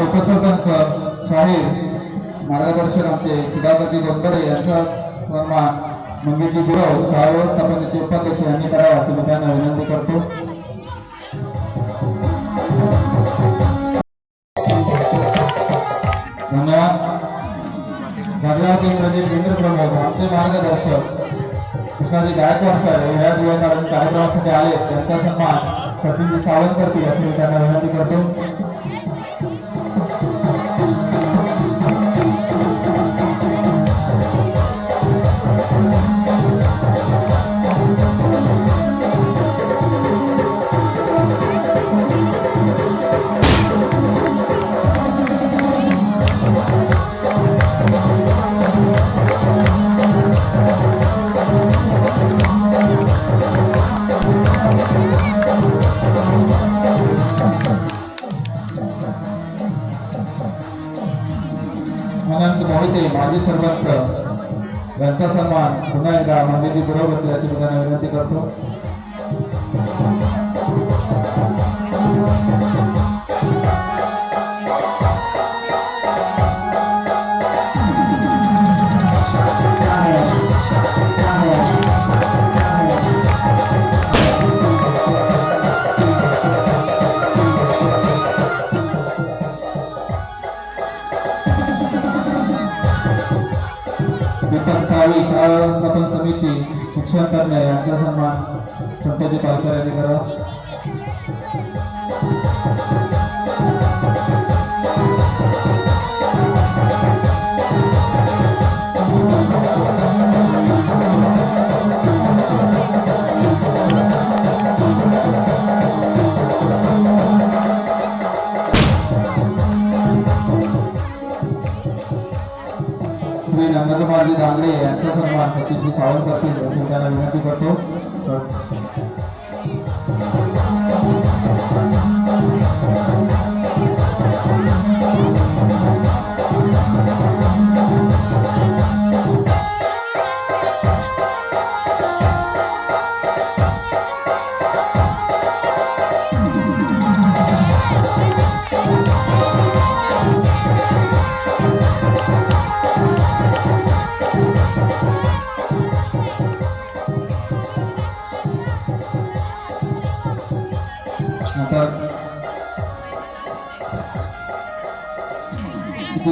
उपसरपंच शाहीर मार्गदर्शन आमचे सुधाकरजी दोंदरे यांचा सन्मान मंगेजी बिराव शाळा व्यवस्थापनाचे उपाध्यक्ष यांनी करावा असे मी त्यांना विनंती करतो. धन्यवाद. भद्रावती इंद्रजीत केंद्र प्रमुख आमचे मार्गदर्शक कृष्णाजी गायकवाड साहेब या दिवसाच्या कार्यक्रमासाठी आले त्यांचा सन्मान सचिनजी सावंत करतील असे मी त्यांना विनंती करतो. माजी सरपंच यांचा सन्मान पुन्हा एकदा मंगेजी बिराव करतील अशी मी त्यांना विनंती करतो. शाळा व्यवस्थापन समिती शिक्षण तज्ञ यांचा सन्मान संतजी पालकर यांनी करावा. नंदकुमारजी दांगडे यांचा सन्मान सचिनजी सावंत करतील अशी त्यांना विनंती करतो.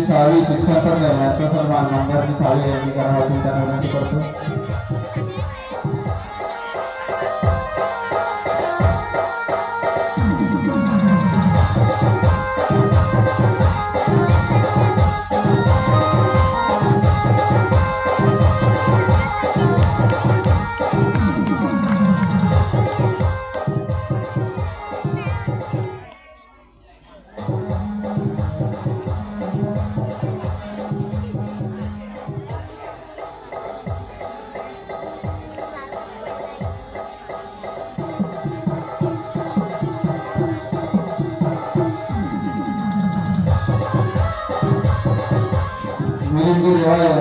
सावी शिक्षण तज्ञ यांचा सन्मान मंगळजी सावी यांनी करावा अशी त्यांना विनंती करतो.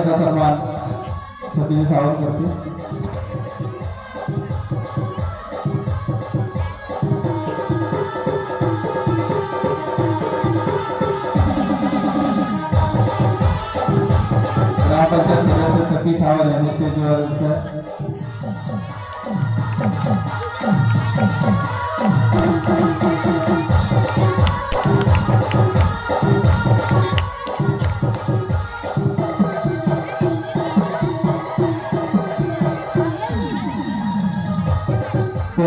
यांचा सन्मान सतीश सावंत करते. ग्रामपंचायत सदस्य सतीश सावंत यांनी स्टेजवर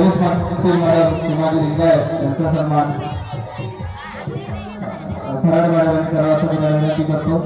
पोलीस मंत्री मॅडम शिवाजी लिंगायत यांचा सन्मान फराड मॅडम यांनी करावा मी विनंती करतो.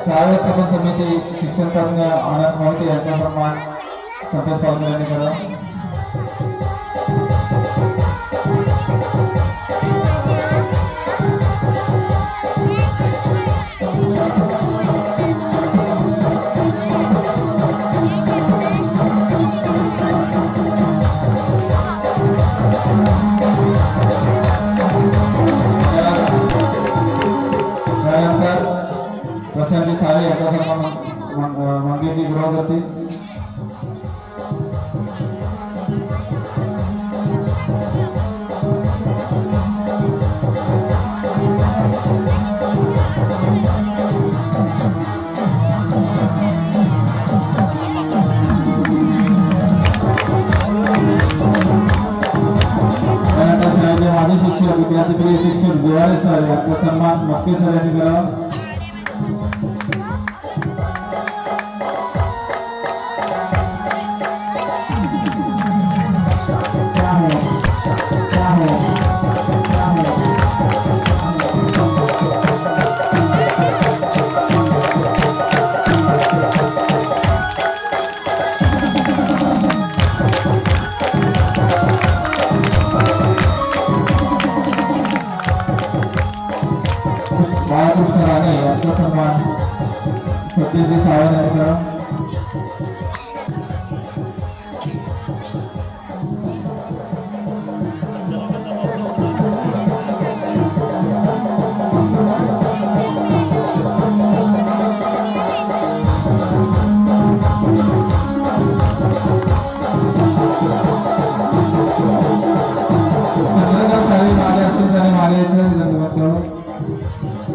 शाळा व्यवस्थापन समिती शिक्षण तज्ञ आनंद मोहिते यांचा सन्मान संतोष पालकर यांनी करावा. प्रशांत साळे यांचा सन्मान मंगेशजी गृहपती. त्यानंतर शाळेचे माजी शिक्षक विद्यार्थी प्रिय शिक्षक जिवाळे सर यांचा सन्मान मस्के सर यांनी करावा. बाळकृष्ण राणे यांचा सन्मान सत्यजित सावंत यांनी करावा.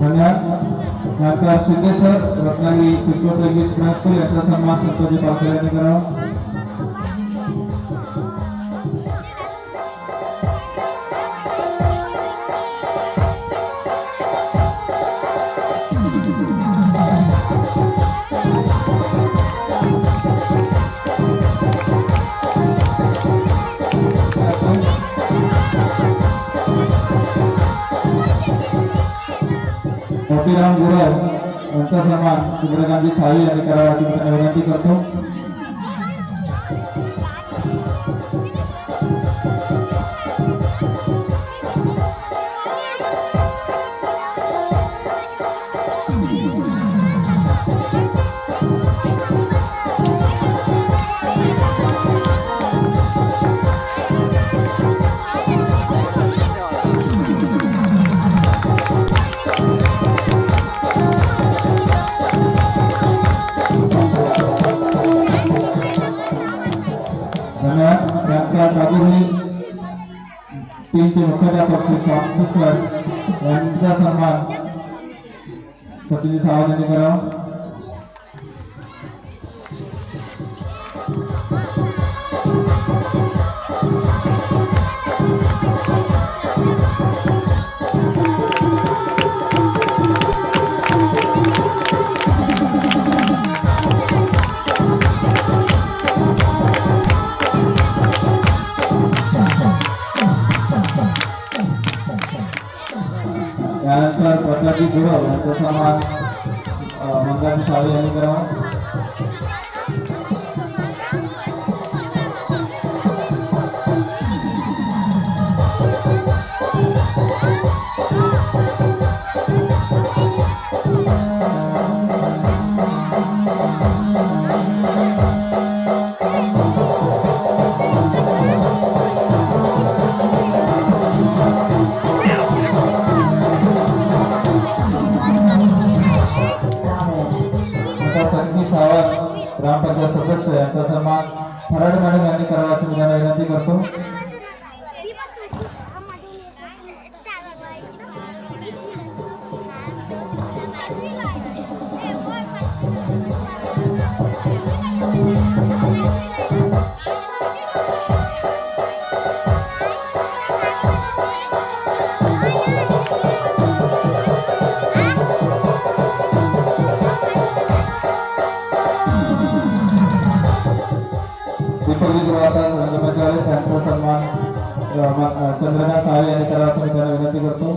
धन्यवाद. Shinde sir Ratnagiri cricket English school यांचा सन्मान संतोषजी पालकर यांनी करावा. मोतीराम गुरव यांचा सन्मान चंद्रकांतजी साळी यांनी करावा अशी मी विनंती करतो. टीमचे मुख्याध्यापक श्री स्वामी सर यांचा सन्मान सत्यजित सावंत यांनी करावा. त्यानंतर प्रतापजी गुरव यांचा सन्मान मंदाजी साळी यांनी करावा. फराड मॅडम यांनी करावं अशी मी त्यांना विनंती करतो. त्यांचा सन्मान चंद्रकांत साहेब यांनी करावा असं मी त्यांना विनंती करतो.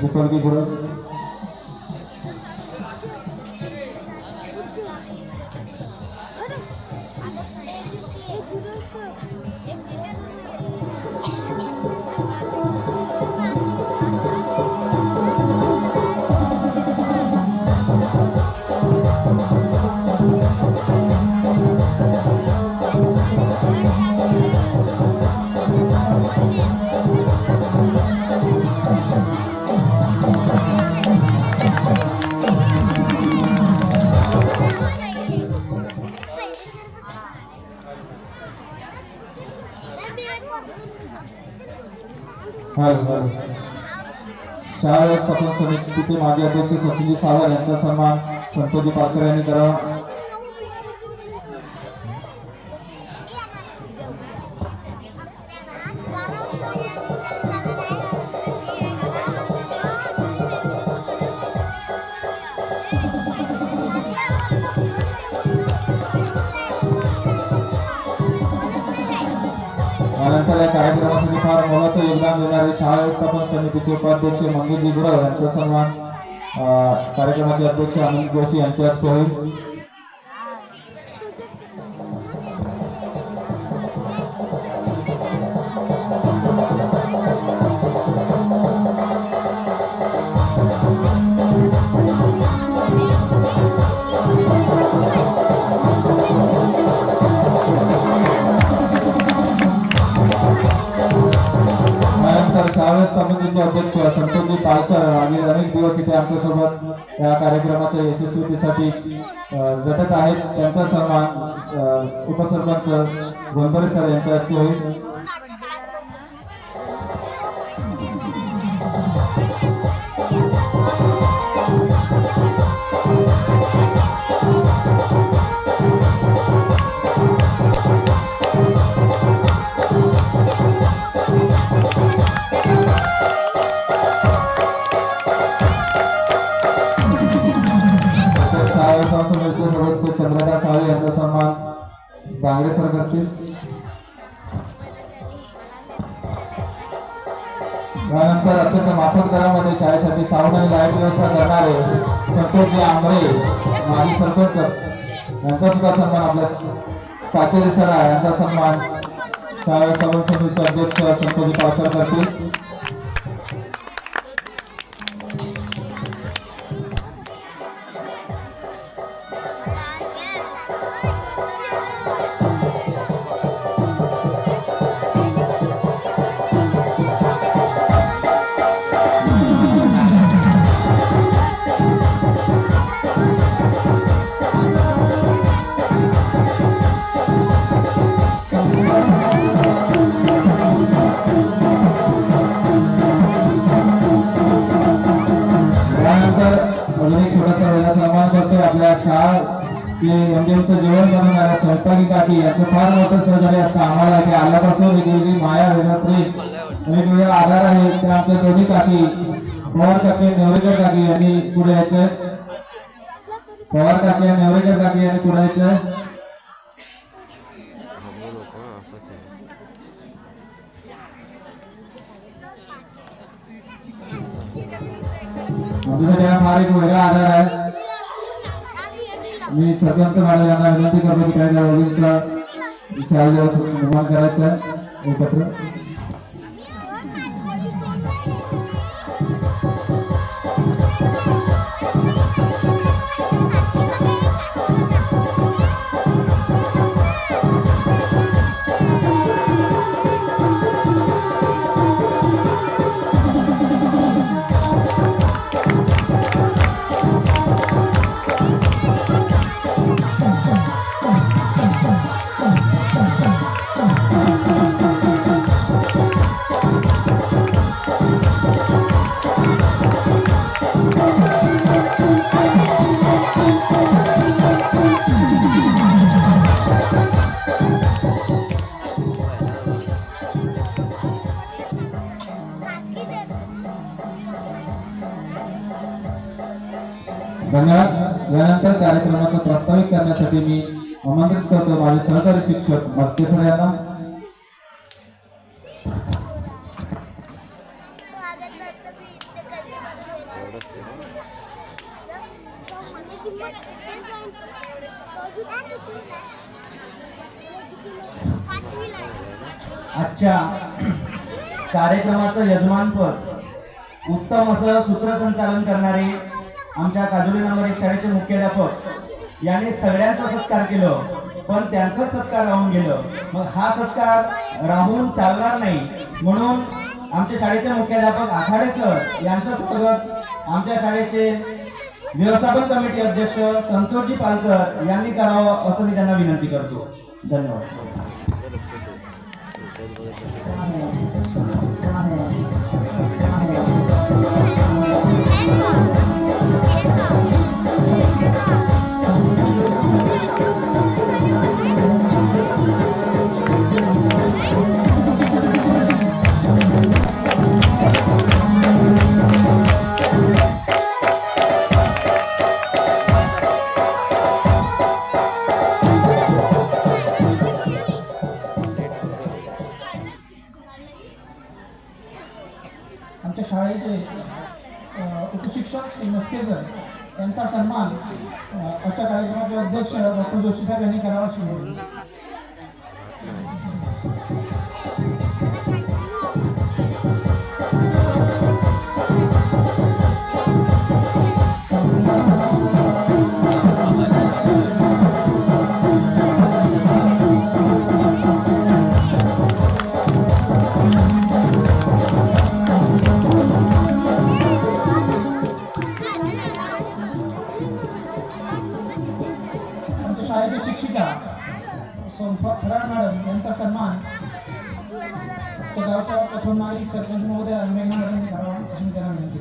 दीपकजी गुरु शाळा व्यवस्थापन समितीचे माजी अध्यक्ष सचिनजी सावंत यांचा सन्मान संतोषजी पालकर यांनी करावा. त्यानंतर या कार्यक्रमासाठी फार मोलाचं योगदान देणारे शाळा व्यवस्थापन समितीचे उपाध्यक्ष मंगेशजी गुरव यांचा सन्मान कार्यक्रमाचे अध्यक्ष अनिल जोशी यांच्या हस्ते होईल. समितीचे अध्यक्ष संतोषजी पालकर आणि अनेक दिवस इथे आमच्यासोबत या कार्यक्रमाच्या यशस्वीतेसाठी झटत आहेत. त्यांचा सन्मान उपसरपंच गोंधळे सर यांच्या हस्ते होईल. सदस्य चंद्रकांत साहेब यांचा सन्मान बांगडे सर करतील. त्यानंतर अत्यंत माफक दरामध्ये शाळेसाठी साऊंड आणि लाईट व्यवस्था करणारे संतोषजी आंबळे माजी सरपंच यांचा सुद्धा सन्मान आपल्या काचेरी सरा यांचा सन्मान शाळा समितीचे अध्यक्ष संतोषजी पालकर करतील. जेवण बनवणाऱ्या स्वयंपाकी काकी याचं फार मोठं सहकार्य असतं आम्हाला. इथे आल्यापासून वेगवेगळी माया वेगळी वेगवेगळे आधार आहेत. त्या आमच्या दोन्ही काकी पवार काकी नेवरेकर काकी यांनी पुढे यायचंय. पवार काकी आणि नेवरेकर काकी यांनी पुढे यायचंय. आमच्यासाठी हा फार एक वेगळा आधार आहे. मी सरपंच मॅडम यांना विनंती करतो की काही दोघींचा शाळा निर्माण करायचा एकत्र. धन्यवाद. यानंतर कार्यक्रमाचं प्रस्तावित करण्यासाठी मी आमंत्रित करतो माझे सहकारी शिक्षक मस्के सर यांना. आजच्या कार्यक्रमाचं यजमानपद उत्तम असं सूत्रसंचालन करणारे आमच्या काजोली नंबर 1 शाळेचे मुख्याध्यापक यांनी सगळ्यांचा सत्कार केलं, पण त्यांचाच सत्कार राहून गेलं. मग हा सत्कार राहून चालणार नाही, म्हणून आमच्या शाळेचे मुख्याध्यापक आखाडे सर यांचं स्वागत आमच्या शाळेचे व्यवस्थापन कमिटी अध्यक्ष संतोषजी पालकर यांनी करावं असं मी त्यांना विनंती करतो. धन्यवाद. आमच्या शाळेचे उपशिक्षक श्री मस्के सर यांचा सन्मान आजच्या कार्यक्रमाचे अध्यक्ष डॉक्टर जोशी साहेब यांनी करावा अशी विनंती. शाळेची शिक्षिका फरार मॅडम यांचा सन्मान गावच्या प्रथम नागरिक सरपंच महोदय मेघना मॅडमने करावा अशी मी त्यांना विनंती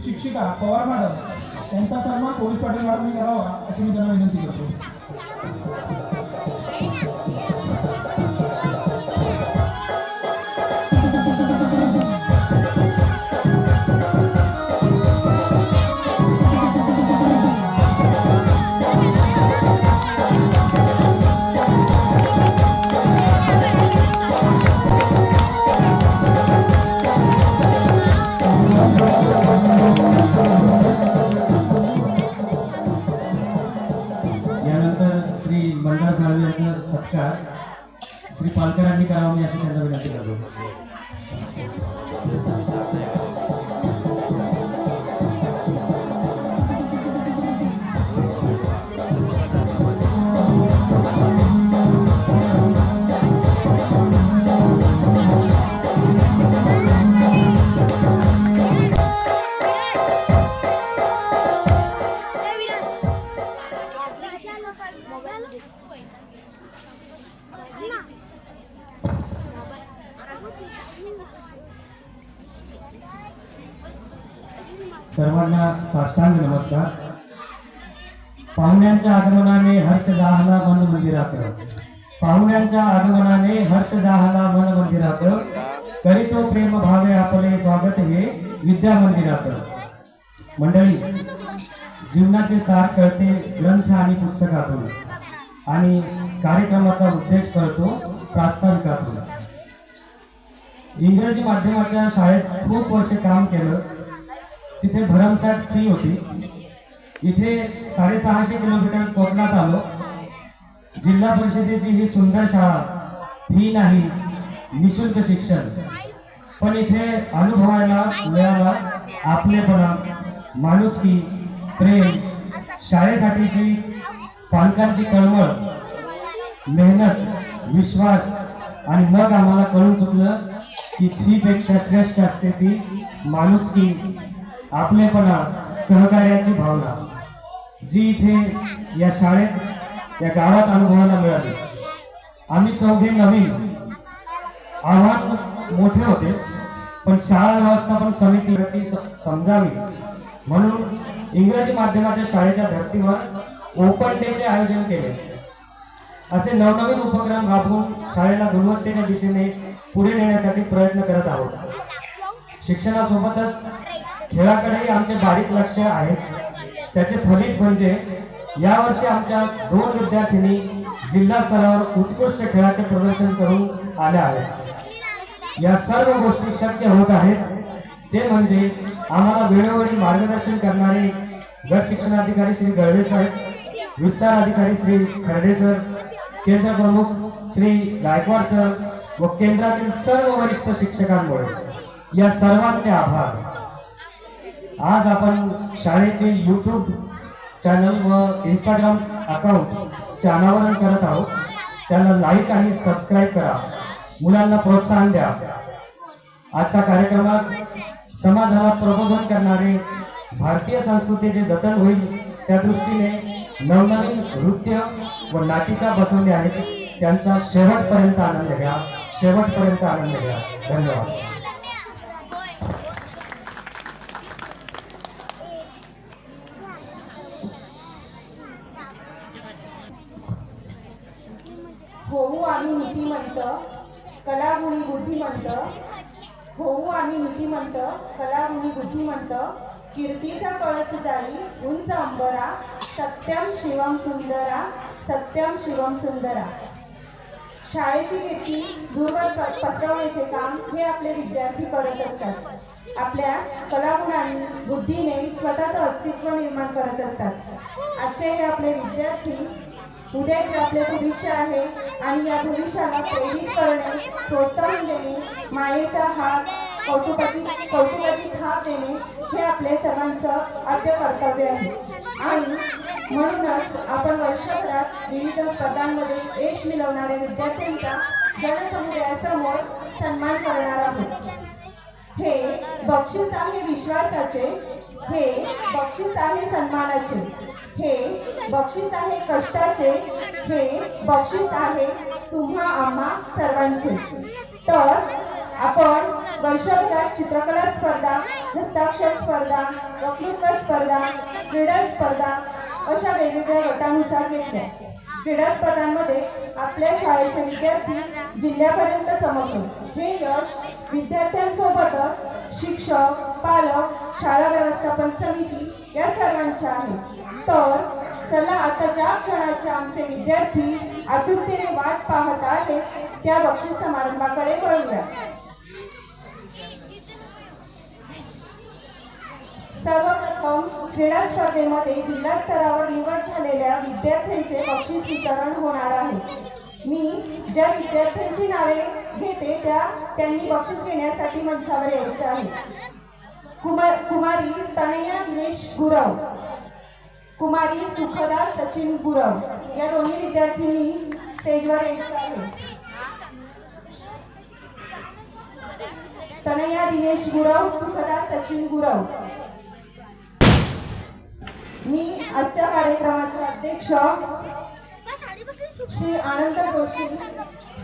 शिक्षिका पवार मॅडम यांचा सन्मान पोलीस पाटील मॅडमने करावा अशी मी त्यांना विनंती करतो. सत्कार श्री पालकरांनी करावा मी अशी त्यांना विनंती करतो. सर्वांना साष्टांग नमस्कार. पाहुण्यांच्या आगमनाने हर्ष जाहला मन मंदिरात, पाहुण्यांच्या आगमनाने हर्ष जाहला मन मंदिरात, करीतो प्रेम भावे आपले स्वागत हे विद्या मंदिरात. मंडळी, जीवनाचे सार कळते ग्रंथ आणि पुस्तकातून, आणि कार्यक्रमाचा उद्देश कळतो प्रास्ताविकातून. इंग्रजी माध्यमाच्या शाळेत खूप वर्षे काम केलं. तिथे भरमसाठ फी होती. इथे 650 किलोमीटर कोकणात आलो. जिल्हा परिषदेची ही सुंदर शाळा, फी नाही, निशुल्क शिक्षण. पण इथे अनुभवायला मिळाला आपलेपणा, माणुसकी, प्रेम, शाळेसाठीची पालकांची तळमळ, मेहनत, विश्वास. आणि मग आम्हाला कळून चुकलं की फीपेक्षा श्रेष्ठ असते ती माणुसकी, आपलेपणा, सहकार्याची भावना, जी इथे या शाळेत, या गावात अनुभवायला मिळाली. आम्ही चौघे नवीन, आव्हान मोठे होते, पण शाळा व्यवस्थापन समिती समजावी म्हणून इंग्रजी माध्यमाच्या शाळेच्या धर्तीवर ओपन डेचे आयोजन केले. असे नवनवीन उपक्रम राबवून शाळेला गुणवत्तेच्या दिशेने पुढे नेण्यासाठी प्रयत्न करत आहोत. शिक्षणासोबतच खेळाकडेही आमचे बारीक लक्ष आहेच. त्याचे फलित म्हणजे यावर्षी आमच्या 2 विद्यार्थिनी जिल्हा स्तरावर उत्कृष्ट खेळाचे प्रदर्शन करून आल्या आहेत. या सर्व गोष्टी शक्य होत आहेत ते म्हणजे आम्हाला वेळोवेळी मार्गदर्शन करणारे गट शिक्षणाधिकारी श्री गळवे साहेब, विस्तार अधिकारी श्री खर्डे सर, केंद्र प्रमुख श्री गायकवाड सर व केंद्रातील सर्व वरिष्ठ शिक्षकांमुळे या सर्वांचे आभार. आज आपण शाळेचे यूट्यूब चॅनल व इंस्टाग्राम अकाउंटचे अनावरण करत आहोत. त्याला लाईक आणि सबस्क्राईब करा, मुलांना प्रोत्साहन द्या. आजच्या कार्यक्रमात समाजाला प्रबोधन करणारे भारतीय संस्कृतीचे जतन होईल त्या दृष्टीने नवनवीन नृत्य व नाटिका बसवले आहेत. त्यांचा शेवटपर्यंत आनंद घ्या, शेवटपर्यंत आनंद घ्या. धन्यवाद. होऊ आम्ही नीतिमंत, कलागुणी बुद्धिमंत. होऊ आम्ही नीतिमंत, कलागुणी बुद्धिमंत. कीर्तीचा कळस जाई उंच अंबरा. सत्यम शिवम सुंदरा, सत्यम शिवम सुंदरा. शाळेची कीर्ती दूरवर पसरवण्याचे काम हे आपले विद्यार्थी करत असतात. आपल्या कलागुणांनी बुद्धीने स्वतःचं अस्तित्व निर्माण करत असतात. आजचे हे आपले विद्यार्थी उद्याचे आपले भविष्य आहे आणि या भविष्याला प्रेरित करणे, प्रोत्साहन देणे, मायेचा हात, कौतुकाची थाप देणे हे आपले सर्वांचं आद्य कर्तव्य आहे. आणि म्हणूनच आपण वर्षभरात विविध स्पर्धांमध्ये यश मिळवणाऱ्या विद्यार्थ्यांचा जनसमुदायासमोर सन्मान करणार आहोत. हे बक्षीस आहे विश्वासाचे, हे बक्षीस आहे सन्मानाचे, हे बक्षीस आहे कष्टाचे, हे बक्षीस आहे तुम्हा आम्हा सर्वांचे. तर आपण वर्षभरात चित्रकला स्पर्धा, हस्ताक्षर स्पर्धा, वक्तृत्व स्पर्धा, क्रीडा स्पर्धा अशा वेगवेगळ्या गटानुसार घेतल्या. क्रीडा स्पर्धांमध्ये आपल्या शाळेचे विद्यार्थी जिल्ह्यापर्यंत चमकले. हे यश विद्यार्थ्यांसोबतच शिक्षक, पालक, शाळा व्यवस्थापन समिती या सर्वांचे आहे. तर चला आता ज्या क्षणाचे आमचे विद्यार्थी आतुरतेने वाट पाहत आहेत त्या बक्षीस समारंभाकडे वळूया. सर्वप्रथम क्रीडा स्पर्धेमध्ये जिल्हा स्तरावर निवड झालेल्या विद्यार्थ्यांचे बक्षीस वितरण होणार आहे. मी ज्या विद्यार्थ्यांची नावे घेते त्यांनी बक्षीस घेण्यासाठी मंचावर यायचे आहे. कुमारी तनया दिनेश गुरव, कुमारी सुखदा सचिन गुरव या दोन्ही विद्यार्थ्यांनी स्टेजवर यायचे आहे. तनया दिनेश गुरव, सुखदा सचिन गुरव. मी आजच्या कार्यक्रमाचे अध्यक्ष श्री आनंद जोशी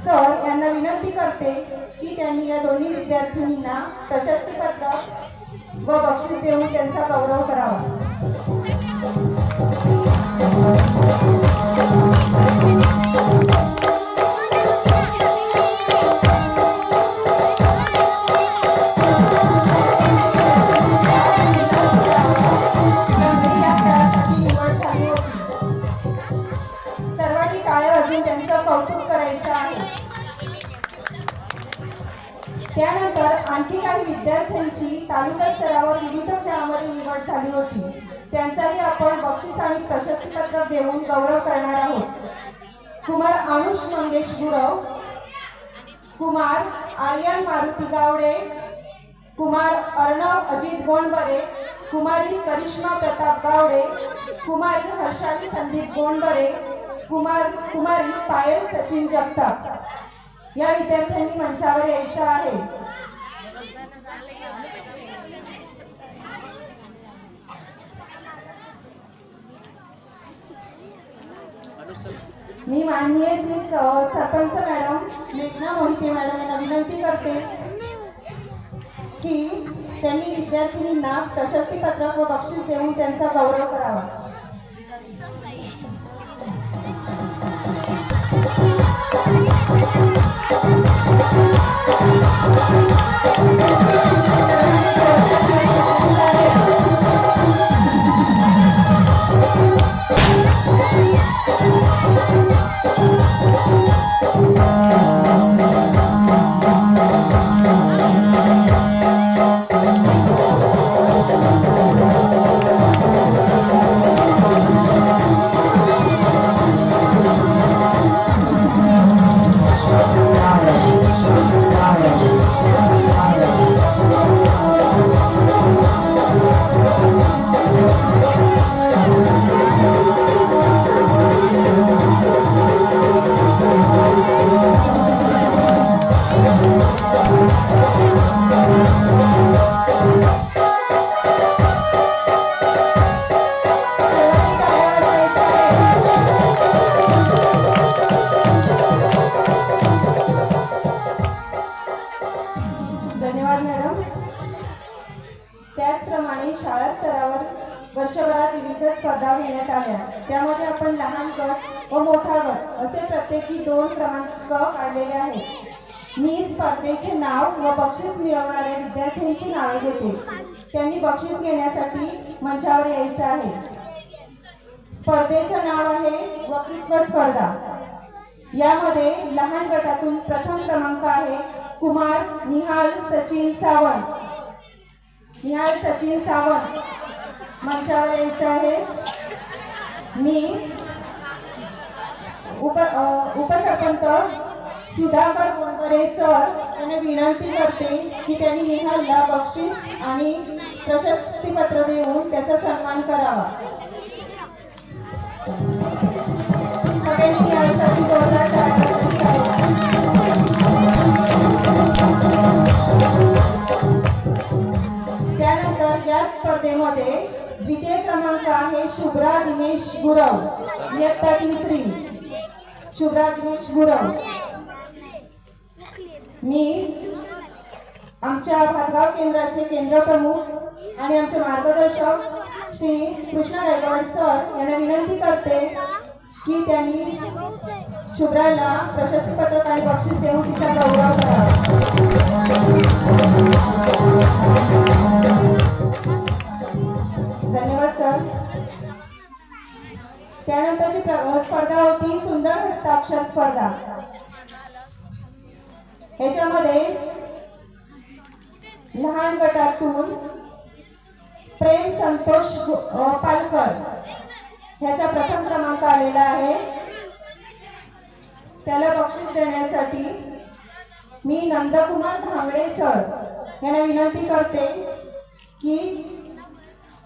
सर यांना विनंती करते की त्यांनी या दोन्ही विद्यार्थिनींना प्रशस्तीपत्र व बक्षीस देऊन त्यांचा गौरव करावा. सर्वांनी टाळ्या वाजवून त्यांचं कौतुक करायचं आहे. त्यानंतर आणखी काही विद्यार्थ्यांची तालुका स्तरावर विविध खेळामध्ये निवड झाली होती. त्यांचाही आपण बक्षीस आणि प्रशस्तीपत्र देऊन गौरव करणार आहोत. कुमार अनुष मंगेश गुरव, कुमार आर्यन मारुती गावडे, कुमार अर्णव अजित गोंडबरे, कुमारी करिश्मा प्रताप गावडे, कुमारी हर्षाली संदीप गोंडबरे, कुमारी पायल सचिन जगताप या विद्यार्थ्यांनी मंचावर यायचं आहे. मी माननीय श्री सरपंच मॅडम मेघना मोहिते मॅडम यांना विनंती करते की त्यांनी विद्यार्थिनींना प्रशस्तीपत्रक व बक्षीस देऊन त्यांचा गौरव करावा. धन्यवाद मॅडम. त्याचप्रमाणे शाळा स्तरावर वर्षभरात विविध स्पर्धा घेण्यात आल्या. त्यामध्ये आपण लहान गट व मोठा गट असे प्रत्येकी 2 क्रमांक काढलेले आहेत. मी स्पर्धेचे नाव व बक्षीस मिळवणाऱ्या विद्यार्थ्यांची नावे घेते. त्यांनी बक्षीस घेण्यासाठी मंचावर यायचं आहे. स्पर्धेचं नाव आहे वक्तृत्व स्पर्धा. यामध्ये लहान गटातून प्रथम क्रमांक आहे कुमार निहाल सचिन सावंत. निहाल सचिन सावंत मंचावर यायचं आहे. मी उपसरपंच सुधाकर गोंधळे सर यांना विनंती करते की त्यांनी निहालला बक्षीस आणि प्रशस्तीपत्र देऊन त्याचा सन्मान करावा. सगळ्यांनी निहालसाठी जोरदार टाळ्या वाजवायच्या. त्यानंतर या स्पर्धेमध्ये द्वितीय क्रमांक आहे शुभ्रा दिनेश गुरव, इयत्ता 3री. शुभ्रा दिनेश गुरव. मी आमच्या भातगाव केंद्राचे केंद्रप्रमुख आणि आमचे मार्गदर्शक श्री कृष्णा गायकवाड सर यांना विनंती करते की त्यांनी शुभ्राला प्रशस्तीपत्रक आणि बक्षीस देऊन तिचा गौरव करावा. धन्यवाद सर. त्यानंतरची स्पर्धा होती सुंदर हस्ताक्षर स्पर्धा. ह्याच्यामध्ये लहान गटातून प्रेम संतोष पालकर ह्याचा प्रथम क्रमांक आलेला आहे. त्याला बक्षीस देण्यासाठी मी नंदकुमार भांगडे सर यांना विनंती करते की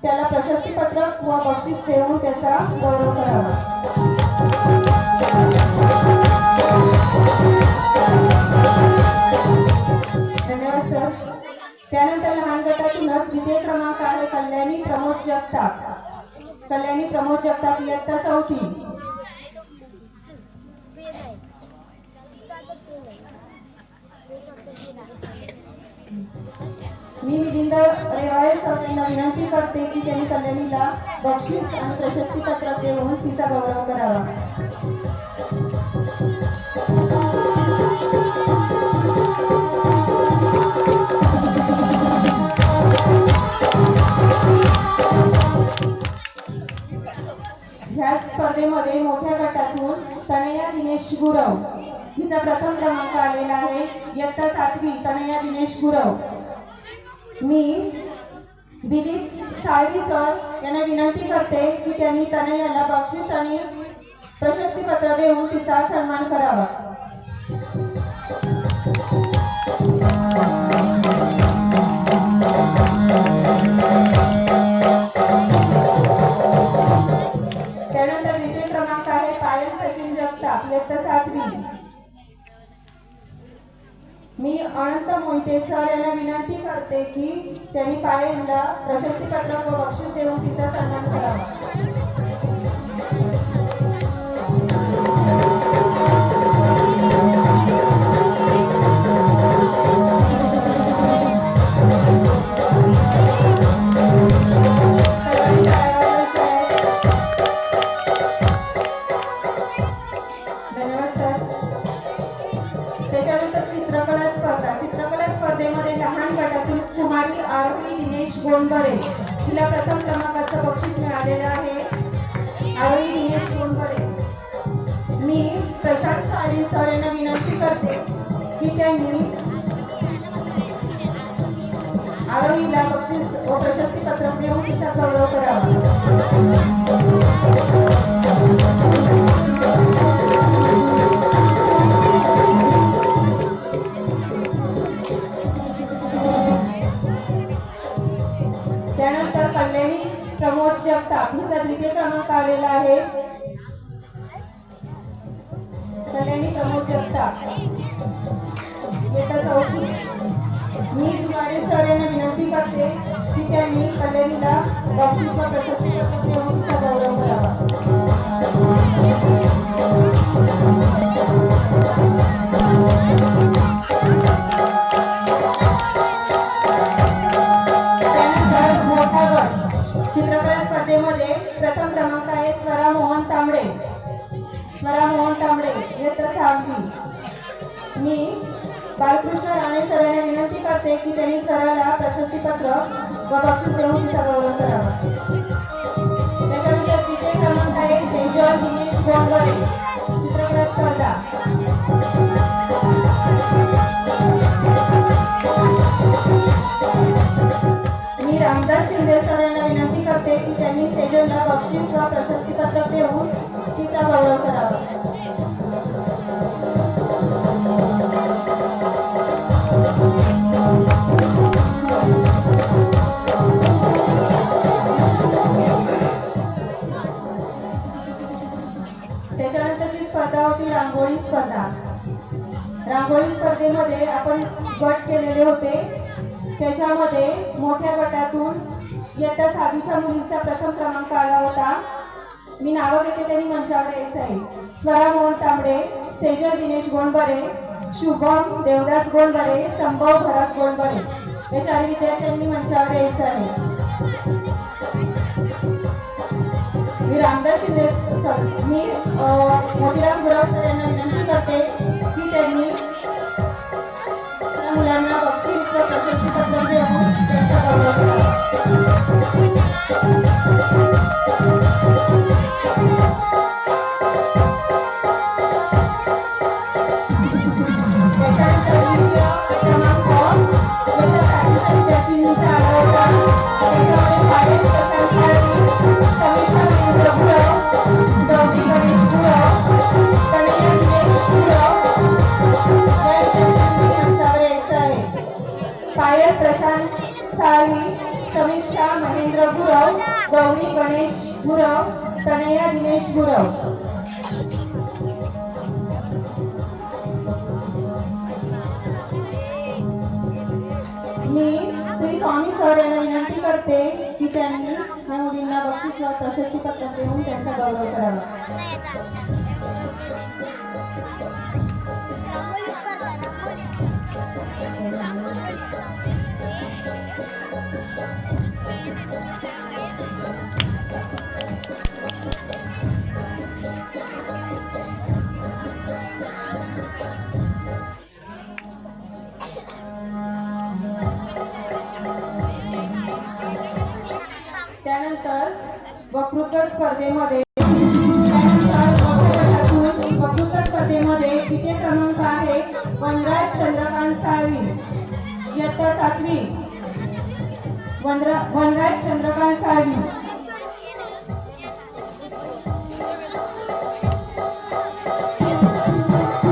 त्याला प्रशस्तीपत्रक व बक्षीस देऊन त्याचा गौरव करावा. धन्यवाद सर. त्यानंतर लहान गटातूनच द्वितीय क्रमांक आहे कल्याणी प्रमोद जगताप. कल्याणी प्रमोद जगताप इयत्ता 4थी. मी मिलिंद रेवाळे सर यांना विनंती करते की त्यांनी कल्याणीला बक्षीस आणि प्रशस्तीपत्र देऊन तिचा गौरव करावा. ह्या स्पर्धेमध्ये मोठ्या गटातून तनया दिनेश गुरव हिचा प्रथम क्रमांक आलेला आहे. इयत्ता 7वी तनया दिनेश गुरव. मी दिलीप साळवी सर यांना विनंती करते की त्यांनी तनयाला बक्षीस आणि प्रशस्तीपत्र देऊन तिचा सन्मान करावा. त्यानंतर द्वितीय क्रमांक आहे पायल सचिन जगताप इयत्ता 7वी. मी अनंत मोहिते सर यांना विनंती करते की त्यांनी पायलला प्रशस्तीपत्रक व बक्षीस देऊन तिचा सन्मान करावा. स्पर्धेमध्ये लहान गटातून कुमारी आरोही दिनेश गोंडबरे तिला प्रथम क्रमांकाचं बक्षीस मिळालेलं आहे. आरोही दिनेश गोंडबरे. मी प्रशांत साळवी सर यांना विनंती करते की त्यांनी आरोहीला बक्षीस व प्रशस्ती पत्रक देऊन तिचा गौरव करावा. त्यानंतर कल्याणी प्रमोद जगताप हिचा द्वितीय क्रमांक आलेला आहे. कल्याणी प्रमोद जगताप इयत्ता चौथी. मी दुवारे सर यांना विनंती करते की त्यांनी कल्याणीला बक्षीस व प्रशस्ती पत्रक देऊन तिचा गौरव करावा. त्यानंतर मोठा गट चित्रकला स्पर्धेमध्ये प्रथम क्रमांक आहे स्वरा मोहन तांबडे. स्वरा मोहन तांबडे इयत्ता 6वी. मी बालकृष्ण राणे सर यांना विनंती करते की त्यांनी स्वराला प्रशस्ती पत्रक व बक्षीस देऊन तिचा गौरव करावा. त्याच्यानंतर द्वितीय क्रमांक आहे सेजल दिनेश गोंडबरे चित्रकला स्पर्धा. मी रामदास शिंदे सर यांना विनंती करते की त्यांनी सेजलला बक्षीस व प्रशस्ती पत्रक देऊन तिचा गौरव करावा. त्याच्यानंतरची स्पर्धा होती रांगोळी स्पर्धा. रांगोळी स्पर्धेमध्ये आपण गट केलेले होते. त्याच्यामध्ये मोठ्या गटातून इयत्ता 6वीच्या मुलींचा प्रथम क्रमांक आला होता. मी नावं घेते, त्यांनी मंचावर यायचं आहे. स्वरा मोहन तांबडे, सेजल दिनेश गोंडबरे, शुभम देवदास गोंडबरे, संभव भरत गोंडबरे या 4 विद्यार्थ्यांनी मंचावर यायचं आहे. मी रामदास शिंदे सर, मी मोतीराम गुराव सर यांना विनंती करते की त्यांनी त्या मुलांना बक्षीस व प्रशस्ती पत्रक देऊन त्यांचा गौरव करावा. त्याच्यानंतर द्वितीय क्रमांक इयत्ता 7वीच्या विद्यार्थिनींचा आला होता. त्याच्यामध्ये पायल प्रशांत साळवी, समीक्षा महेंद्र गुरव, गौरी गणेश गुरव, तनया दिनेश गुरव या विद्यार्थ्यांनी मंचावर यायचं आहे. पायल प्रशांत साळवी, समीक्षा महेंद्र गुरव, गौरी गणेश गुरव, तनया दिनेश गुरव. मी श्री स्वामी सर यांना विनंती करते की त्यांनी या मुलींना बक्षीस व प्रशस्ती पत्रक देऊन त्यांचा गौरव करावा. त्यानंतर वक्तृत्व स्पर्धेमध्ये द्वितीय क्रमांक आहे वनराज चंद्रकांत साळवी इयत्ता 7वी. वनराज चंद्रकांत साळवी.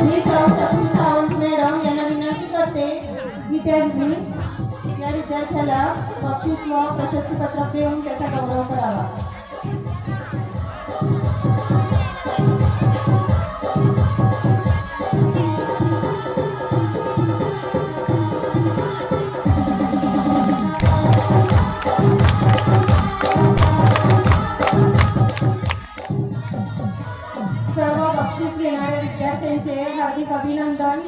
मी सौ सावंत मॅडम यांना विनंती करते की त्यांनी या विद्यार्थ्याला बक्षीस व प्रशस्ती पत्रक देऊन त्याचा गौरव करावा. सर्व बक्षीस घेणाऱ्या विद्यार्थ्यांचे हार्दिक अभिनंदन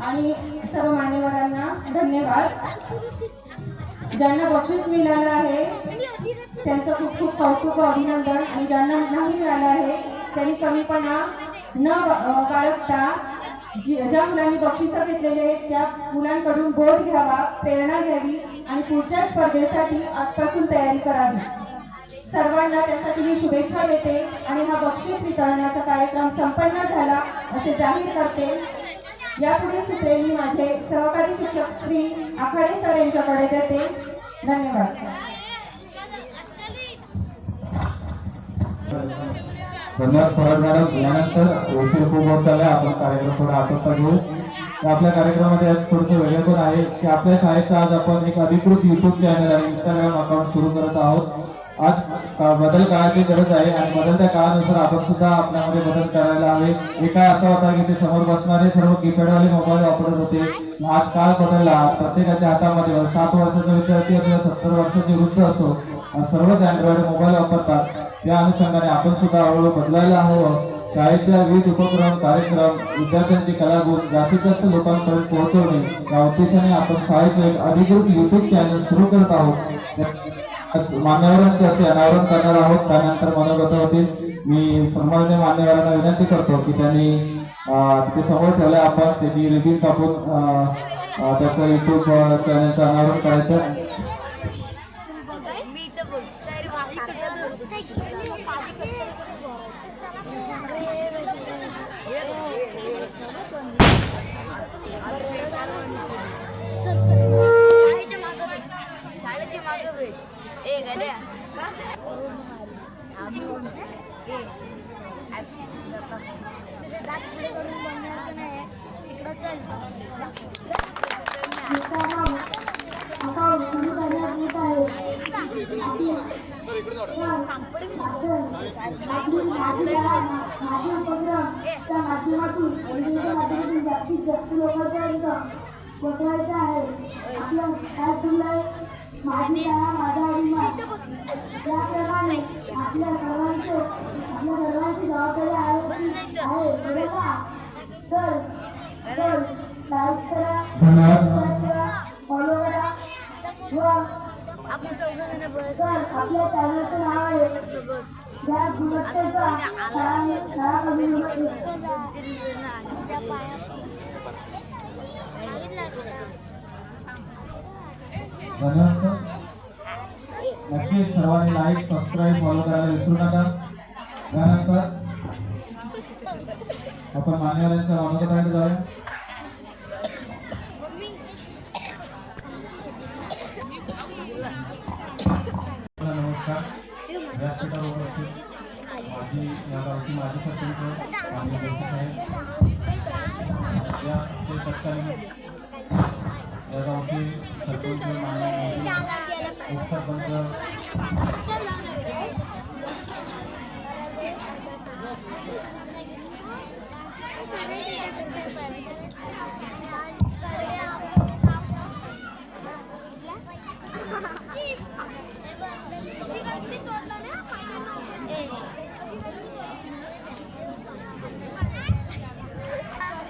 आणि सर्व मान्यवरांना धन्यवाद. ज्यांना बक्षीस मिळालं आहे त्यांचं खूप खूप कौतुक व अभिनंदन, आणि ज्यांना नाही मिळालं आहे त्यांनी कमीपणा न बाळगता ज्या मुलांनी बक्षिसं घेतलेली आहेत त्या मुलांकडून बोध घ्यावा, प्रेरणा घ्यावी आणि पुढच्या स्पर्धेसाठी आजपासून तयारी करावी. सर्वांना त्यासाठी मी शुभेच्छा देते आणि हा बक्षीस वितरणाचा कार्यक्रम संपन्न झाला असे जाहीर करते. यापुढील सूत्रे मी माझे सहकारी शिक्षक श्री आखाडे सर यांच्याकडे देते. धन्यवाद. धन्यवाद फराड मॅडम. यानंतर उशीर खूप होत चालला, आपण कार्यक्रम थोडा आटोपता घेऊ. तर आपल्या कार्यक्रमामध्ये आज थोडंसं वेगळं पण आहे की आपल्या शाळेचा आज आपण एक अधिकृत युट्यूब चॅनल आणि इंस्टाग्राम अकाउंट सुरू करत आहोत. आज बदल काळाची गरज आहे आणि बदलत्या काळानुसार आपण सुद्धा आपल्यामध्ये बदल करायला हवे. एक काळ असा होता की ते समोर बसणारे सर्व कीपॅडवाले मोबाईल वापरत होते. आज काळ बदलला. प्रत्येकाच्या हातामध्ये 7 वर्षाचा विद्यार्थी असो, 70 वर्षाचे वृद्ध असो, सर्वच अँड्रॉइड मोबाईल वापरतात. त्या अनुषंगाने आपण सुद्धा हळूहळू बदलायला हवं. शाळेच्या विविध उपक्रम, कार्यक्रम, विद्यार्थ्यांची कलागुण जास्तीत जास्त लोकांपर्यंत पोहोचवणे या उद्देशाने आपण शाळेचे एक अधिकृत युट्यूब चॅनल सुरू करत आहोत. मान्यवरांचे असे अनावरण करणार आहोत. त्यानंतर मनोगत होतील. मी सन्माननीय मान्यवरांना विनंती करतो की त्यांनी तिथे समोर ठेवलं आपण त्याची रिबीन कापून त्याचं युट्यूब चॅनलचं अनावरण करायचं. जास्तीत जास्त लोकांपर्यंत पोहोचवायचं आहे. आपल्या काय तुला माझी शाळा माझा अभिमान याप्रमाणे आपल्या सर्वांची जबाबदारी आहे बरोबर. तर लाईक करा, फॉलो करा व तर आपल्या चॅनलचं नाव आहे या गुणवत्तेचा शाळा कमी धन्यवाद सर. नक्कीच सर्वांनी लाईक, सबस्क्राईब, फॉलो करायला विसरू नका. त्यानंतर आपण मान्यवरांच्या मनोगताकडे जाऊया. नमस्कार. व्यासपीठावर उपस्थित माझी या गावची माजी सरपंच माननीय जोशी साहेब, याचे तत्कालीन या गावचे सरपंच माननीय उपसरपंच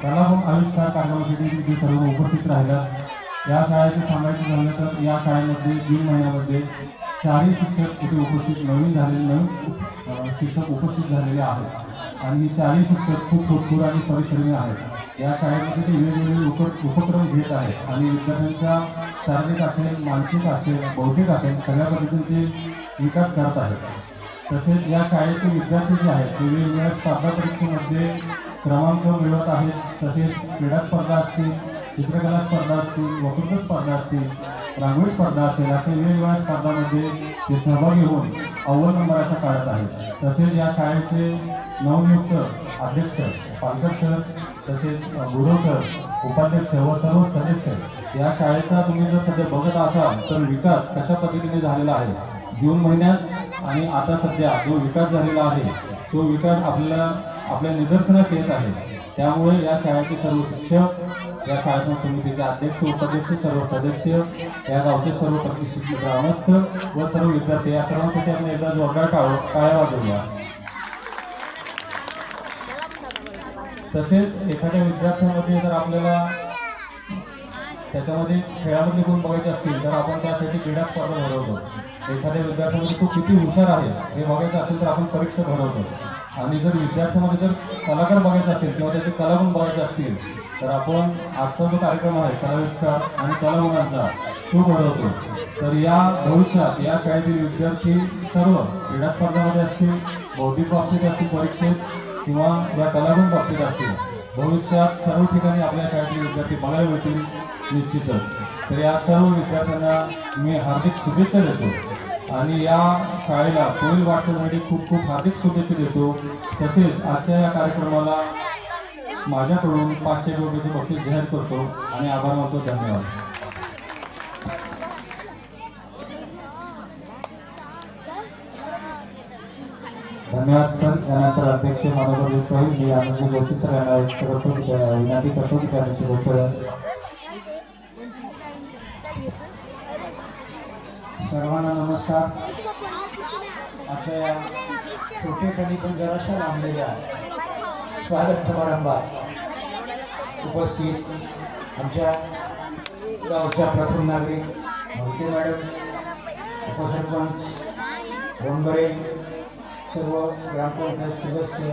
कलागुण आविष्कार कार्यक्रमासाठी जे सर्व उपस्थित राहिल्यात. या शाळेचे सांगायचं झालं तर या शाळेमध्ये जून महिन्यामध्ये 4 शिक्षक इथे उपस्थित नवीन शिक्षक उपस्थित झालेले आहेत आणि 4 शिक्षक खूप थोडपूर आणि परिश्रमी आहेत. या शाळेमध्ये ते वेगवेगळे उपक्रम घेत आहेत आणि विद्यार्थ्यांचा शारीरिक असेल, मानसिक असेल, बौद्धिक असेल सगळ्या पद्धतीचे विकास करत आहेत. तसेच या शाळेचे विद्यार्थी जे आहेत ते वेगवेगळ्या स्पर्धा परीक्षेमध्ये क्रमांक मिळवत आहेत. तसेच क्रीडा स्पर्धा असतील, चित्रकला स्पर्धा असतील, वक्तृत्व स्पर्धा असतील, रांगोळी स्पर्धा असेल, असे वेगवेगळ्या स्पर्धांमध्ये ते सहभागी होऊन अव्वल नंबराच्या काढत आहेत. तसेच या शाळेचे नवनियुक्त अध्यक्ष पालकर सर, तसेच गुरु सर, उपाध्यक्ष व सर्व सदस्य या शाळेचा तुम्ही जर सध्या बघत असाल तर विकास कशा पद्धतीने झालेला आहे. जून महिन्यात आणि आता सध्या जो विकास झालेला आहे तो विकास आपल्या निदर्शनास येत आहे. त्यामुळे या शाळेचे सर्व शिक्षक, या शाळेच्या समितीचे अध्यक्ष, उपाध्यक्ष, सर्व सदस्य, या गावचे सर्व प्रतिष्ठित ग्रामस्थ व सर्व विद्यार्थी या सर्वांसाठी आपण एकदा जोरदार टाळ्या वाजवूया. तसेच एखाद्या विद्यार्थ्यांमध्ये जर आपल्याला त्याच्यामध्ये खेळामधले गुण बघायचे असतील तर आपण त्यासाठी क्रीडा स्पर्धा भरवतो. एखाद्या विद्यार्थ्यामध्ये तो किती हुशार आहे हे बघायचं असेल तर आपण परीक्षा भरवतो. आणि जर विद्यार्थ्यांमध्ये जर कलाकार बघायचं असेल किंवा त्याचे कलागुण बघायचे असतील तर आपण आजचा जो कार्यक्रम आहे कलाविष्कार आणि कलागुणांचा तो भरवतो. तर या भविष्यात या शाळेतील विद्यार्थी सर्व क्रीडा स्पर्धामध्ये असतील, बौद्धिक बाबतीत असतील परीक्षेत किंवा या कलागुण बाबतीत असतील, भविष्यात सर्व ठिकाणी आपल्या शाळेतील विद्यार्थी बघायला मिळतील निश्चितच. तर या सर्व विद्यार्थ्यांना मी हार्दिक शुभेच्छा देतो आणि या शाळेला पुढील वाटचालीसाठी खूप खूप हार्दिक शुभेच्छा देतो. तसेच आजच्या या कार्यक्रमाला माझ्याकडून 500 रुपयाचे बक्षीस जाहीर करतो आणि आभार मानतो. धन्यवाद. धन्यवाद सर. यानंतर अध्यक्ष माननीय होईल मी आनंद जोशी सर यांना विनंती करतो की त्यांनी शुभेच्छा. सर्वांना नमस्कार. आजच्या या छोटेखानी पण जराशा लांबलेल्या स्वागत समारंभात उपस्थित आमच्या गावच्या प्रथम नागरिक मोहिते मॅडम, उपसरपंच रोंबरे, सर्व ग्रामपंचायत सदस्य,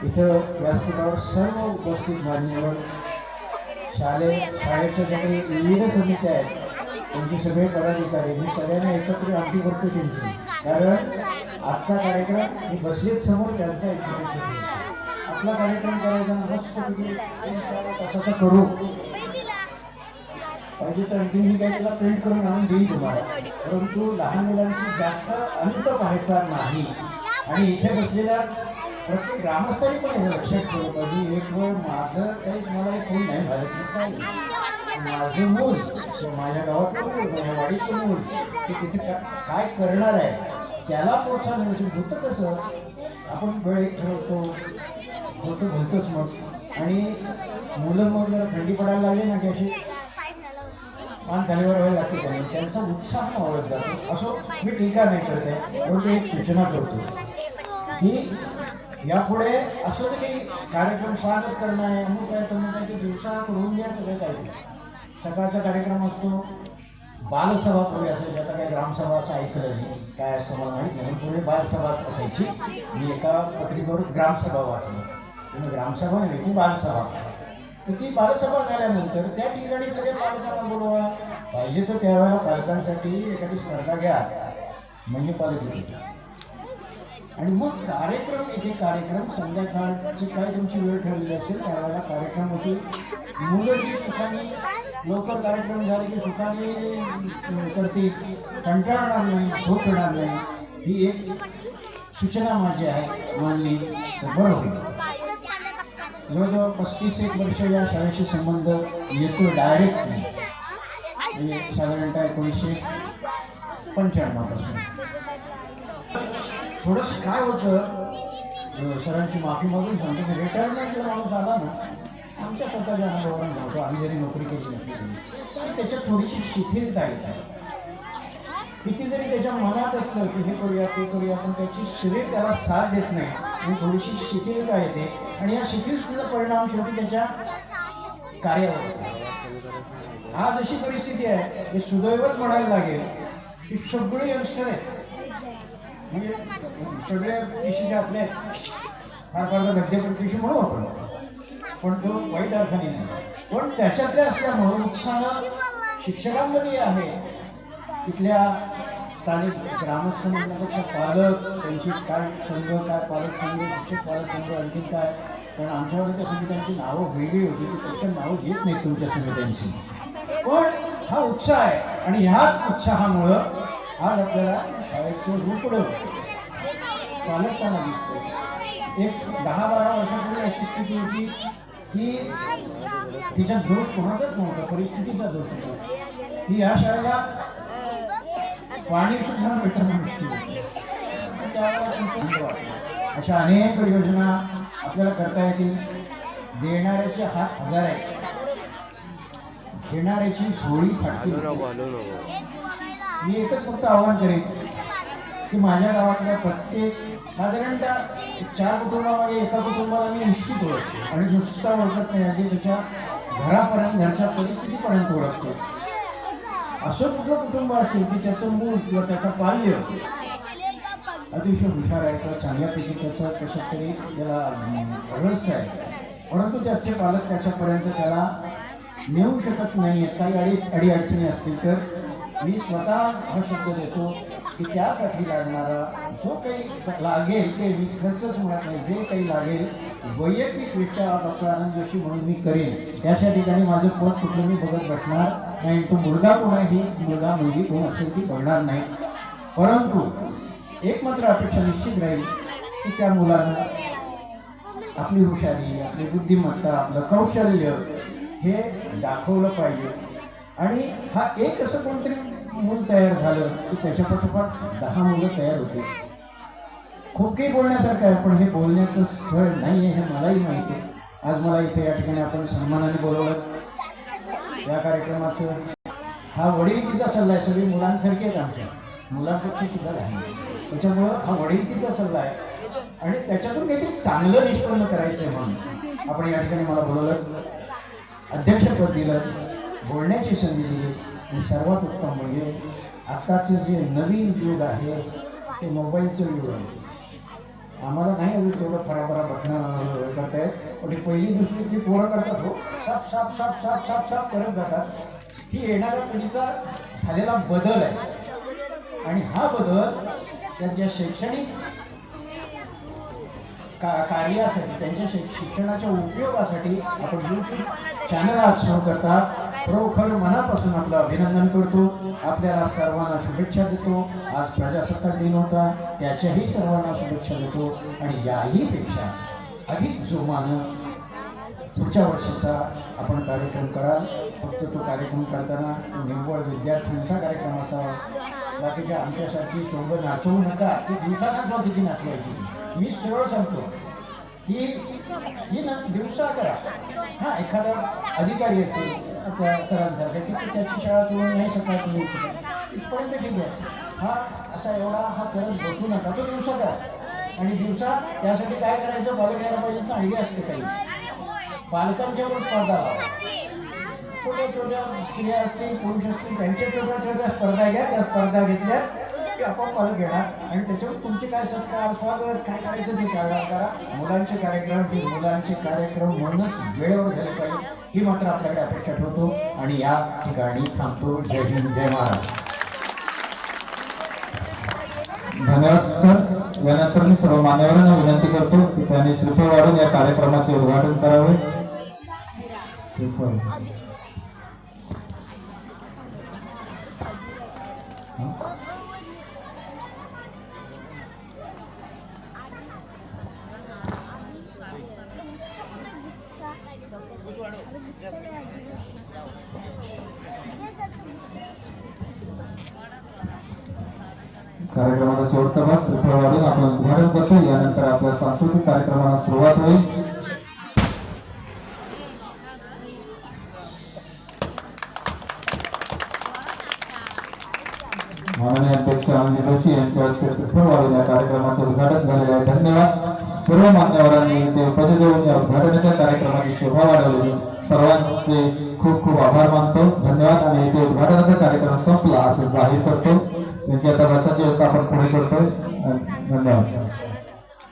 इथं व्यासपीठावर सर्व उपस्थित मान्यवर, शाळेच्या ज्या काही विविध समित्या आहेत त्यांचे सगळे पदाधिकारी, मी सगळ्यांना एकत्र आमटी करतो त्यांची. कारण आजचा कार्यक्रम मी बसलेच समोर त्यांचा एक्झिबिशन आपला कार्यक्रम करायचा मस्तपैकी 3-4 तासाचा करू पाहिजे तर आणखी मी काही त्याला प्रिंट करून आणून देईल तुम्हाला. परंतु लहान मुलांची जास्त अंत पाहायचा नाही आणि इथे बसलेल्या प्रत्येक ग्रामस्थांनी पण हे लक्षात ठेवलं पाहिजे. एक वेळ माझं काही मला एक फोन नाही झालं, माझं मूल माझ्या गावातलं मूल, माझ्या वाडीतलं मूल ते तिथे काय करणार आहे त्याला प्रोत्साहन मिळेल. होतं कसं आपण वेळ एक ठरवतो, बोलतोच मग, आणि मुलं मग जरा थंडी पडायला लागली ना की अशी मान खालीवर व्हायला लागते त्यांनी, त्यांचा उत्साह ओळख जातो. असो, मी टीका नाही करत आहे, परंतु एक सूचना करतो की यापुढे असं तर काही कार्यक्रम स्वागत करणं आहे अमुक काय तमुक काय ते दिवसात होऊन द्या सगळं काही. सकाळचा कार्यक्रम असतो, बालसभा पूर्वी असायची, आता काही ग्रामसभा असं ऐकलं नाही, काय असतं मला माहीत नाही. पूर्वी बालसभाच असायची. मी एका पत्रिकेवर ग्रामसभा वाचलं, तुम्ही ग्रामसभा नाही ती बालसभा. तर ती बालसभा झाल्यानंतर त्या ठिकाणी सगळे पालकांना बोलवा, पाहिजे तर त्यावेळेला पालकांसाठी एखादी स्पर्धा घ्या म्हणजे पालक येते. आणि मग कार्यक्रम, एक एक कार्यक्रम संध्याकाळची काय तुमची वेळ ठरलेली असेल त्यावेळेला कार्यक्रम होती. मुलं जी सुखाने लवकर कार्यक्रम झाले की सुखाने करतील, कंटाळणार नाही, झोप येणार नाही, ही एक सूचना माझी आहे, मानली तर बरं होईल. जवळजवळ 35 वर्ष या शाळेशी संबंध येतो डायरेक्ट नाही, म्हणजे साधारणतः 1995 पासून. थोडंसं काय होतं, सरांची माफी मागून सांगतो की रिटायरमेंटला माणूस आला ना, आमच्या स्वतःच्या अनुभवावरून सांगतो, आम्ही जरी नोकरी केली नसली तरी त्याच्यात थोडीशी शिथिलता येते. किती जरी त्याच्या मनात असलं की हे करूया ते करूया, पण त्याची शरीर त्याला साथ देत नाही आणि थोडीशी शिथिलता येते आणि या शिथिलतेचा परिणाम शेवटी त्याच्या कार्यावर होतो. आज अशी परिस्थिती आहे की सुदैवच म्हणायला लागेल की सगळे यंगस्टर आहेत, म्हणजे सगळे तिशीचे असले फार फार गद्यप्रतिशी म्हणू आपण, पण तो वाईट अर्थाने नाही, पण त्याच्यातले असल्यामुळं उत्साह शिक्षकांमध्ये आहे. तिथल्या स्थानिक ग्रामस्थ म्हणण्यापेक्षा पालक, त्यांची काय संघ, काय पालक संघ, शिक्षक पालक संघ, आणखीन काय, कारण आमच्यामध्ये त्या समित्यांची नावं वेगळी होती, ती पटकन नावं घेत नाहीत तुमच्या समित्यांची. पण हा उत्साह आहे आणि ह्याच उत्साहामुळं आज आपल्याला शाळेचं रूपडं पालकताना दिसतं. एक 10-12 वर्षापूर्वी अशी स्थिती होती की तिचा दोष कोणाचाच नव्हता, परिस्थितीचा दोष होता. की या शाळेला पाणी सुद्धा भेटणं मुश्किल होतं. त्यावेळेला अशा अनेक योजना आपल्याला करता येतील. देणाऱ्याचे हात 1000 आहेत, घेणाऱ्याची झोळी फाटली. मी एकच फक्त आवाहन करेन की माझ्या गावातल्या प्रत्येक साधारणतः 4 कुटुंबामध्ये एका कुटुंबाला मी निश्चित ओळखतो आणि नुसता ओळखत नाही, अगदी त्याच्या घरापर्यंत, घरच्या परिस्थितीपर्यंत ओळखतो. असं कुठलं कुटुंब असेल की त्याचं मूल किंवा त्याचा पाल्य अतिशय हुशार आहे तर चांगल्यापैकी त्याचं कशात तरी त्याला रस आहे, परंतु त्याचे पालक त्याच्यापर्यंत त्याला नेऊ शकत नाही आहेत. काही अडीअडचणी असतील तर मी स्वतः हा शब्द देतो की त्यासाठी लागणारा जो काही लागेल ते मी खर्चच म्हणत नाही, जे काही लागेल वैयक्तिकदृष्ट्या डॉक्टर आनंद जोशी म्हणून मी करेन. त्याच्या ठिकाणी माझं पद कुठलं मी बघत बसणार नाही. तो मुलगा कोण आहे, मुलगा मुलगी कोण असेल ती बघणार नाही. परंतु एक मात्र अपेक्षा निश्चित राहील की त्या मुलानं आपली हुशारी, आपली बुद्धिमत्ता, आपलं कौशल्य हे दाखवलं पाहिजे. आणि हा एक असं कोणतरी मूल तयार झालं की त्याच्या पाठोपाठ 10 मुलं तयार होते. खूप काही बोलण्यासारखं आहे, पण हे बोलण्याचं स्थळ नाही आहे हे मलाही माहिती आहे. आज मला इथे या ठिकाणी आपण सन्मानाने बोलवलं. या कार्यक्रमाचं हा वडिलकीचा सल्ला आहे. सगळी मुलांसारखी आहेत, आमच्या मुलांपेक्षा सुद्धा लहान. त्याच्यामुळं हा वडिलकीचा सल्ला आहे आणि त्याच्यातून काहीतरी चांगलं निष्पन्न करायचं आहे म्हणून आपण या ठिकाणी मला बोलवलं, अध्यक्षपद दिलं, बोलण्याची संधी दिली. आणि सर्वात उत्तम म्हणजे आत्ताचं जे नवीन युग आहे ते मोबाईलचं युग आहे. आम्हाला नाही अजून तेवढं फराफरा बटणं करतायत, पण ती पहिली दुसरीची पोरं करतात हो, साप साप साप साप साप साप करत जातात. ही येणाऱ्या पिढीचा झालेला बदल आहे. आणि हा बदल त्यांच्या शैक्षणिक कार्यासाठी, त्यांच्या शिक्षणाच्या उपयोगासाठी आपण यूट्यूब चॅनल आज सुरू करता. खरोखर मनापासून आपलं अभिनंदन करतो. आपल्याला सर्वांना शुभेच्छा देतो. आज प्रजासत्ताक दिन होता, त्याच्याही सर्वांना शुभेच्छा देतो. आणि याहीपेक्षा अधिक जोमानं पुढच्या वर्षीचा आपण कार्यक्रम कराल. फक्त तो कार्यक्रम करताना निव्वळ विद्यार्थ्यांचा कार्यक्रम असावा. बाकीच्या आमच्यासारखी सोबत नाचवू नका. ती दिवसा नाचवा, किती नाचवायची. मी सरळ सांगतो की ही दिवसा करा. हां, एखादा अधिकारी असेल आपल्या सरांसारखा की तो त्याची शाळा सोडून नाही सकाळची मिळू शकत, इथपर्यंत ठीक आहे. हा असा एवढा हा करत बसू नका, तो दिवसा करा. आणि दिवसा त्यासाठी काय करायचं, बाबा घ्यायला पाहिजे ना, आयडिया असते काही. बालकांच्यावर स्पर्धा लावा. छोट्या छोट्या स्त्रिया असतील, पुरुष असतील, त्यांच्या छोट्या छोट्या स्पर्धा घ्या. त्या स्पर्धा घेतल्या की आपोआप पालक घेणार आणि त्याच्यावर तुमचे काय सत्कार, स्वागत काय करायचं ते करणार करा. मुलांचे कार्यक्रम हे मुलांचे कार्यक्रम म्हणूनच वेळेवर झाले पाहिजे, ही मात्र आपल्याकडे अपेक्षा ठेवतो. आणि या ठिकाणी थांबतो. जय हिंद, जय महाराष्ट्र. धन्यवाद सर. यानंतर मी सर्व मान्यवरांना विनंती करतो की त्यांनी श्रीफळ वाढून या कार्यक्रमाचे उद्घाटन करावे. श्रीफळ कार्यक्रमाचा शेवटचा भाग श्रीफळ वाढून आपण उद्घाटन करतो. यानंतर आपल्या सांस्कृतिक कार्यक्रमाला सुरुवात होईल. माननीय अध्यक्ष आनंद जोशी यांच्या हस्ते श्रीफळ वाढून या कार्यक्रमाचे उद्घाटन झालेले आहे. धन्यवाद. सर्व मान्यवरांनी ते उपस्थित होऊन या उद्घाटनाच्या कार्यक्रमाची शोभा वाढवली. सर्वांचे खूप खूप आभार मानतो. धन्यवाद. आणि इथे उद्घाटनाचा कार्यक्रम संपला असं जाहीर करतो. त्यांची आता बसाची व्यवस्था आपण पुढे करतोय. धन्यवाद.